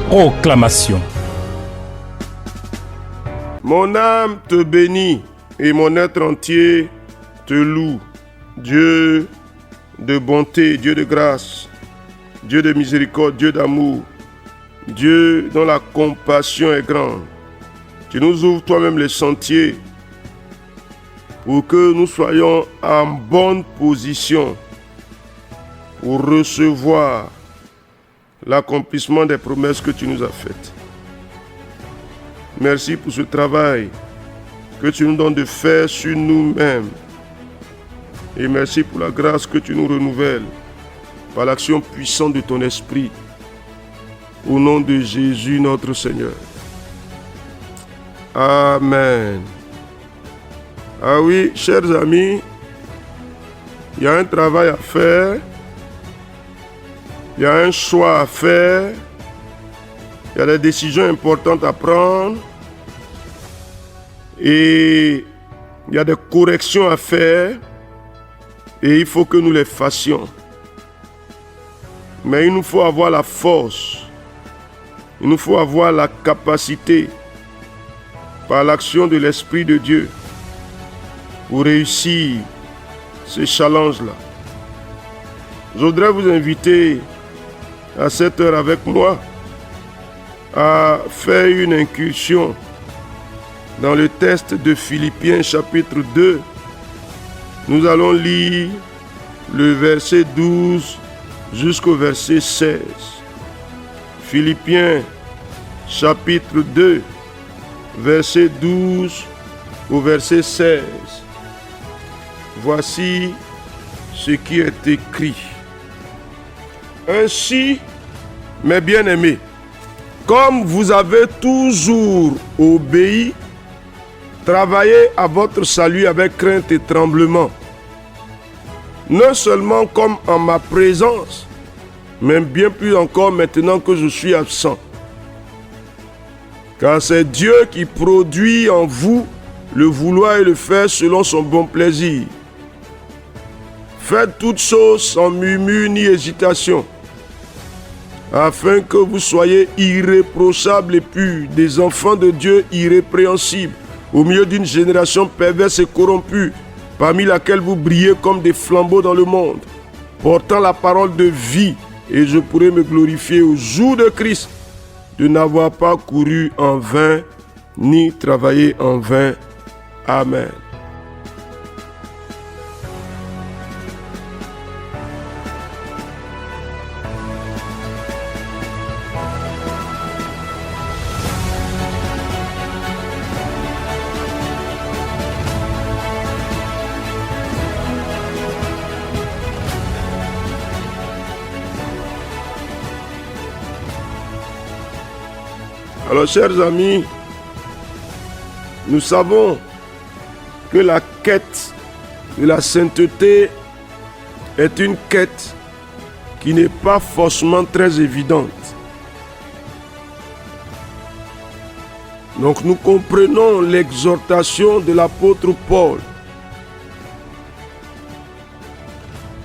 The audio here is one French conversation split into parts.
Proclamation. Mon âme te bénit et mon être entier te loue. Dieu de bonté, Dieu de grâce, Dieu de miséricorde, Dieu d'amour, Dieu dont la compassion est grande. Tu nous ouvres toi-même les sentiers pour que nous soyons en bonne position pour recevoir l'accomplissement des promesses que tu nous as faites. Merci pour ce travail que tu nous donnes de faire sur nous-mêmes. Et merci pour la grâce que tu nous renouvelles par l'action puissante de ton esprit. Au nom de Jésus notre Seigneur. Amen. Ah oui, chers amis, il y a un travail à faire. Il y a un choix à faire. Il y a des décisions importantes à prendre. Et il y a des corrections à faire. Et il faut que nous les fassions. Mais il nous faut avoir la force. Il nous faut avoir la capacité, par l'action de l'Esprit de Dieu, pour réussir ce challenge-là. Je voudrais vous inviter à cette heure avec moi à faire une incursion dans le texte de Philippiens chapitre 2. Nous allons lire le verset 12 jusqu'au verset 16. Philippiens chapitre 2, verset 12 au verset 16. Voici ce qui est écrit. Ainsi, mes bien-aimés, comme vous avez toujours obéi, travaillez à votre salut avec crainte et tremblement, non seulement comme en ma présence, mais bien plus encore maintenant que je suis absent. Car c'est Dieu qui produit en vous le vouloir et le faire selon son bon plaisir. Faites toutes choses sans murmure ni hésitation, afin que vous soyez irréprochables et purs, des enfants de Dieu irrépréhensibles, au milieu d'une génération perverse et corrompue, parmi laquelle vous brillez comme des flambeaux dans le monde, portant la parole de vie, et je pourrai me glorifier au jour de Christ, de n'avoir pas couru en vain, ni travaillé en vain. Amen. Alors, chers amis, nous savons que la quête de la sainteté est une quête qui n'est pas forcément très évidente. Donc nous comprenons l'exhortation de l'apôtre Paul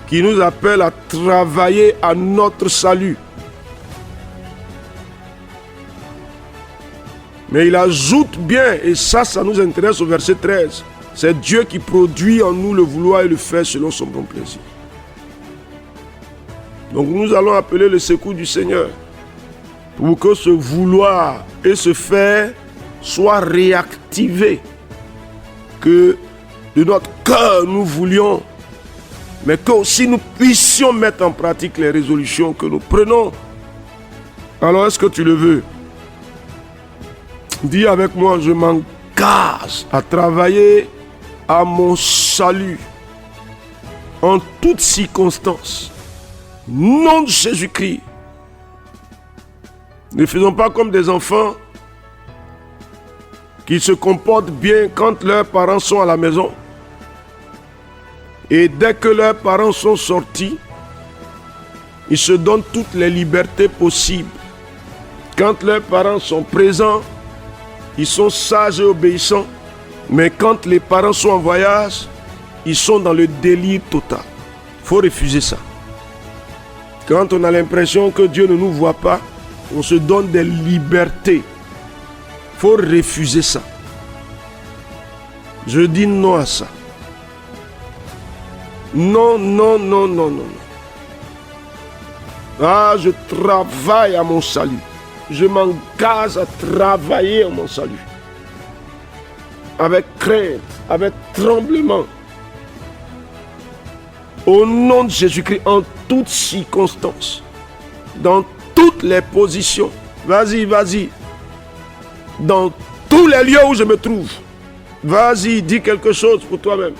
qui nous appelle à travailler à notre salut. Mais il ajoute bien, et ça nous intéresse au verset 13, c'est Dieu qui produit en nous le vouloir et le faire selon son bon plaisir. Donc nous allons appeler le secours du Seigneur pour que ce vouloir et ce faire soient réactivés. Que de notre cœur nous voulions, mais que aussi nous puissions mettre en pratique les résolutions que nous prenons. Alors est-ce que tu le veux? Dis avec moi, je m'engage à travailler à mon salut en toutes circonstances. Nom de Jésus-Christ. Ne faisons pas comme des enfants qui se comportent bien quand leurs parents sont à la maison. Et dès que leurs parents sont sortis, ils se donnent toutes les libertés possibles. Quand leurs parents sont présents, ils sont sages et obéissants. Mais quand les parents sont en voyage, ils sont dans le délire total. Il faut refuser ça. Quand on a l'impression que Dieu ne nous voit pas, On se donne des libertés. Il faut refuser ça. Je dis non à ça. Non, non, non, non, non. Ah, je travaille à mon salut. Je m'engage à travailler à mon salut. Avec crainte, avec tremblement. Au nom de Jésus-Christ, en toutes circonstances, dans toutes les positions. Vas-y, vas-y. Dans tous les lieux où je me trouve. Vas-y, dis quelque chose pour toi-même.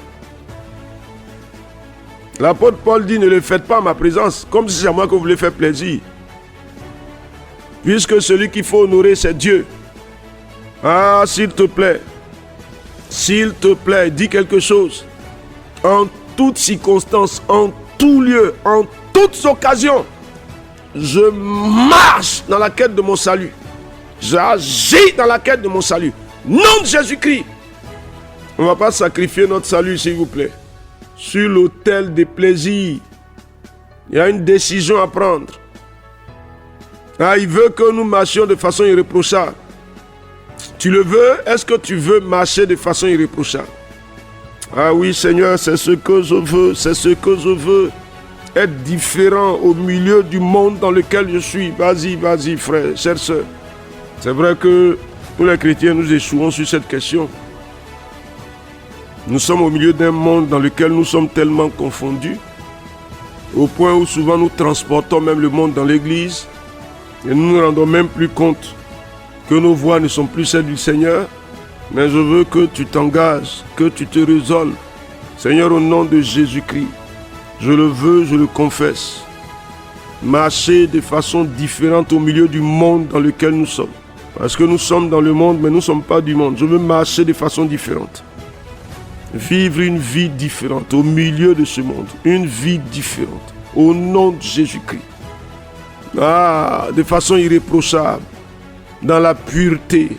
L'apôtre Paul dit, ne le faites pas à ma présence, comme si c'est à moi que vous voulez faire plaisir. Puisque celui qu'il faut honorer, c'est Dieu. Ah, s'il te plaît, dis quelque chose. En toutes circonstances, en tout lieu, en toutes occasions, je marche dans la quête de mon salut. J'agis dans la quête de mon salut. Nom de Jésus-Christ. On ne va pas sacrifier notre salut, s'il vous plaît, sur l'autel des plaisirs. Il y a une décision à prendre. Ah, il veut que nous marchions de façon irréprochable. Tu le veux? Est-ce que tu veux marcher de façon irréprochable? Ah oui, Seigneur, c'est ce que je veux. C'est ce que je veux. Être différent au milieu du monde dans lequel je suis. Vas-y, vas-y, frère, chère sœur. C'est vrai que nous les chrétiens, nous échouons sur cette question. Nous sommes au milieu d'un monde dans lequel nous sommes tellement confondus, au point où souvent nous transportons même le monde dans l'église, et nous ne nous rendons même plus compte que nos voix ne sont plus celles du Seigneur. Mais je veux que tu t'engages, que tu te résolves. Seigneur, au nom de Jésus-Christ, je le veux, je le confesse. Marcher de façon différente au milieu du monde dans lequel nous sommes. Parce que nous sommes dans le monde, mais nous ne sommes pas du monde. Je veux marcher de façon différente. Vivre une vie différente au milieu de ce monde. Une vie différente. Au nom de Jésus-Christ. Ah, de façon irréprochable. Dans la pureté.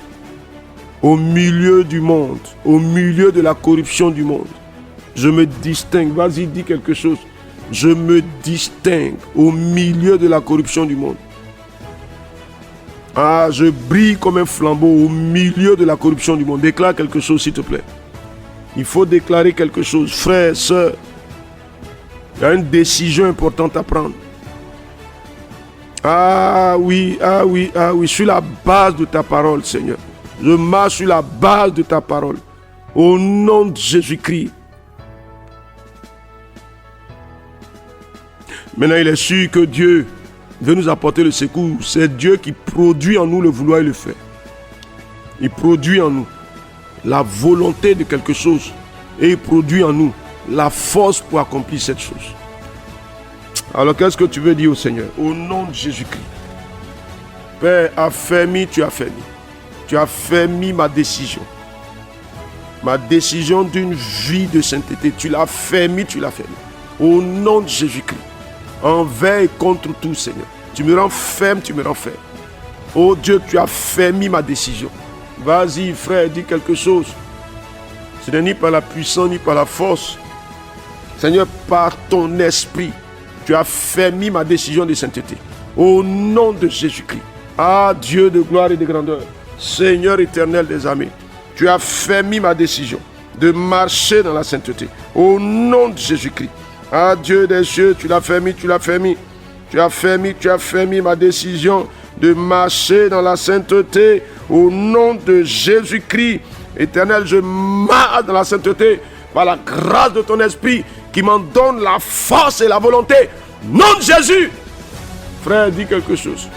Au milieu du monde. Au milieu de la corruption du monde. Je me distingue. Vas-y, dis quelque chose. Je me distingue au milieu de la corruption du monde. Ah, je brille comme un flambeau au milieu de la corruption du monde. Déclare quelque chose, s'il te plaît. Il faut déclarer quelque chose. Frère, sœur, il y a une décision importante à prendre. Ah oui, ah oui, ah oui. Sur la base de ta parole, Seigneur. Je marche sur la base de ta parole. Au nom de Jésus-Christ. Maintenant, il est sûr que Dieu veut nous apporter le secours. C'est Dieu qui produit en nous le vouloir et le faire. Il produit en nous la volonté de quelque chose. Et il produit en nous la force pour accomplir cette chose. Alors qu'est-ce que tu veux dire au Seigneur? Au nom de Jésus-Christ. Père, affermis, tu affermis. Tu as affermi ma décision. Ma décision d'une vie de sainteté. Tu l'as affermi, tu l'as affermi. Au nom de Jésus-Christ. Envers et contre tout, Seigneur. Tu me rends ferme, tu me rends ferme. Oh Dieu, tu as fermé ma décision. Vas-y, frère, dis quelque chose. Ce n'est ni par la puissance, ni par la force. Seigneur, par ton esprit, tu as fermé ma décision de sainteté. Au nom de Jésus-Christ. Ah, Dieu de gloire et de grandeur. Seigneur éternel des armées. Tu as fermé ma décision de marcher dans la sainteté. Au nom de Jésus-Christ. Ah, Dieu des cieux, tu l'as fermé, tu l'as fermé. Tu as fermé ma décision de marcher dans la sainteté. Au nom de Jésus-Christ. Éternel, je marche dans la sainteté par la grâce de ton esprit qui m'en donne la force et la volonté. Nom de Jésus. Frère, dis quelque chose.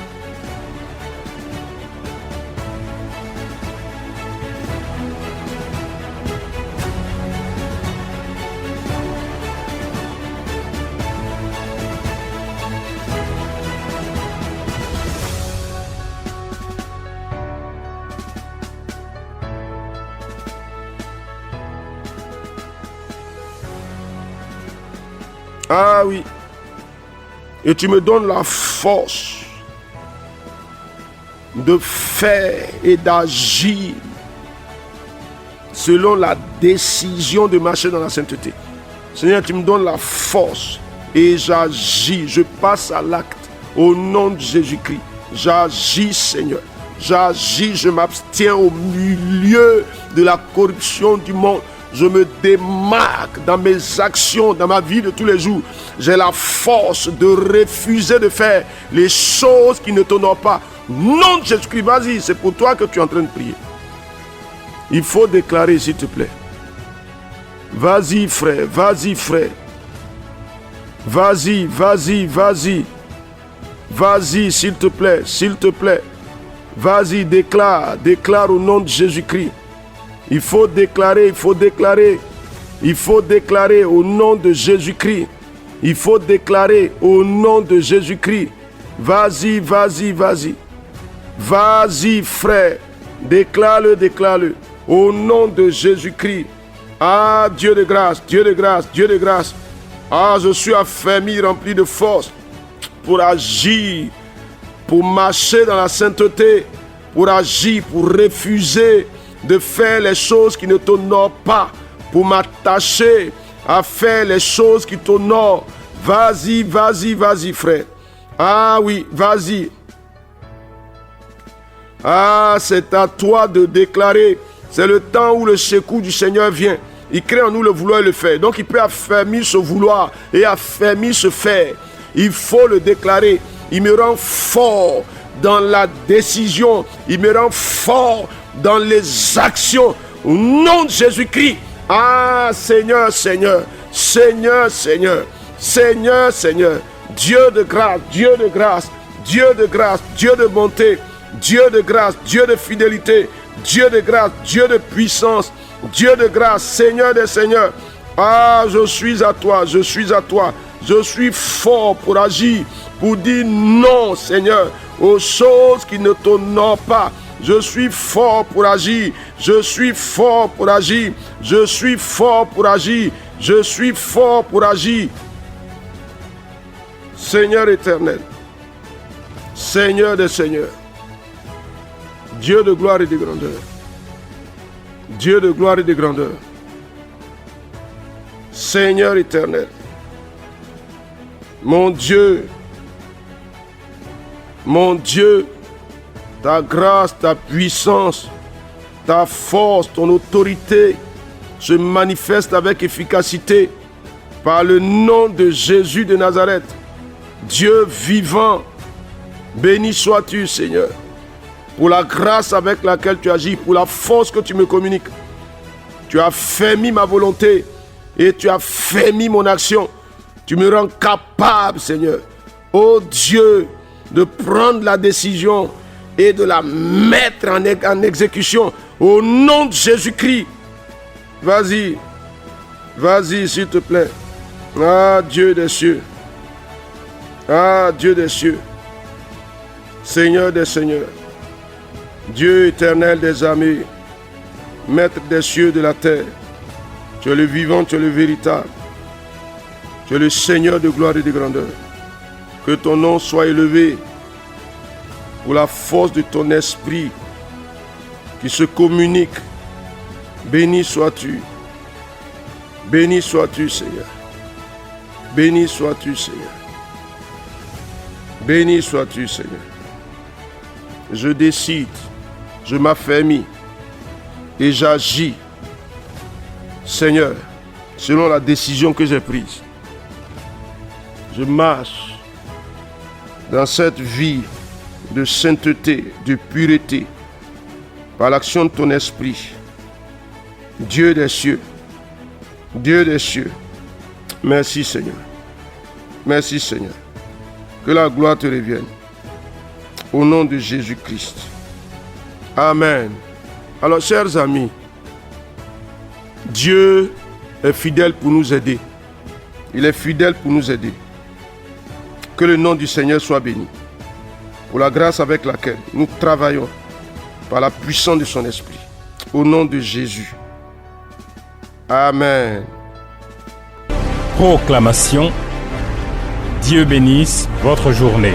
Ah oui. Et tu me donnes la force de faire et d'agir selon la décision de marcher dans la sainteté. Seigneur, tu me donnes la force et j'agis, je passe à l'acte au nom de Jésus-Christ. J'agis, Seigneur. J'agis, je m'abstiens au milieu de la corruption du monde. Je me démarque dans mes actions, dans ma vie de tous les jours. J'ai la force de refuser de faire les choses qui ne t'honorent pas. Non, Jésus-Christ, vas-y, c'est pour toi que tu es en train de prier. Il faut déclarer, s'il te plaît. Vas-y, frère, vas-y, frère. Vas-y, vas-y, vas-y. Vas-y, s'il te plaît, s'il te plaît. Vas-y, déclare, déclare au nom de Jésus-Christ. Il faut déclarer, il faut déclarer. Il faut déclarer au nom de Jésus-Christ. Il faut déclarer au nom de Jésus-Christ. Vas-y, vas-y, vas-y. Vas-y, frère. Déclare-le, déclare-le. Au nom de Jésus-Christ. Ah, Dieu de grâce, Dieu de grâce, Dieu de grâce. Ah, je suis affermi, rempli de force pour agir, pour marcher dans la sainteté, pour agir, pour refuser de faire les choses qui ne t'honorent pas, pour m'attacher à faire les choses qui t'honorent. Vas-y, vas-y, vas-y, frère. Ah oui, vas-y. Ah, c'est à toi de déclarer. C'est le temps où le secours du Seigneur vient. Il crée en nous le vouloir et le faire. Donc il peut affermir ce vouloir et affermir ce faire. Il faut le déclarer. Il me rend fort dans la décision. Il me rend fort dans les actions. Au nom de Jésus-Christ. Ah, Seigneur, Seigneur. Seigneur, Seigneur. Seigneur, Seigneur. Dieu de grâce, Dieu de grâce. Dieu de grâce, Dieu de bonté. Dieu de grâce, Dieu de fidélité. Dieu de grâce, Dieu de puissance. Dieu de grâce, Seigneur des seigneurs. Ah, je suis à toi, je suis à toi. Je suis fort pour agir, pour dire non, Seigneur, aux choses qui ne t'honorent pas. Je suis fort pour agir. Je suis fort pour agir. Je suis fort pour agir. Je suis fort pour agir. Seigneur éternel. Seigneur des seigneurs. Dieu de gloire et de grandeur. Dieu de gloire et de grandeur. Seigneur éternel. Mon Dieu, ta grâce, ta puissance, ta force, ton autorité se manifeste avec efficacité par le nom de Jésus de Nazareth. Dieu vivant, béni sois-tu, Seigneur, pour la grâce avec laquelle tu agis, pour la force que tu me communiques. Tu as fermi ma volonté et tu as fermi mon action. Tu me rends capable, Seigneur, ô Dieu, de prendre la décision et de la mettre en exécution au nom de Jésus-Christ. Vas-y, vas-y, s'il te plaît. Ah, Dieu des cieux. Ah, Dieu des cieux. Seigneur des seigneurs. Dieu éternel des armées. Maître des cieux et de la terre. Tu es le vivant, tu es le véritable. Tu es le Seigneur de gloire et de grandeur. Que ton nom soit élevé pour la force de ton esprit qui se communique. Béni sois-tu. Béni sois-tu, Seigneur. Béni sois-tu, Seigneur. Béni sois-tu, Seigneur. Je décide, je m'affermis et j'agis, Seigneur, selon la décision que j'ai prise. Je marche dans cette vie de sainteté, de pureté, par l'action de ton esprit. Dieu des cieux, Dieu des cieux, merci Seigneur. Merci Seigneur. Que la gloire te revienne. Au nom de Jésus-Christ. Amen. Alors, chers amis, Dieu est fidèle pour nous aider. Il est fidèle pour nous aider. Que le nom du Seigneur soit béni. Pour la grâce avec laquelle nous travaillons par la puissance de son esprit. Au nom de Jésus. Amen. Proclamation. Dieu bénisse votre journée.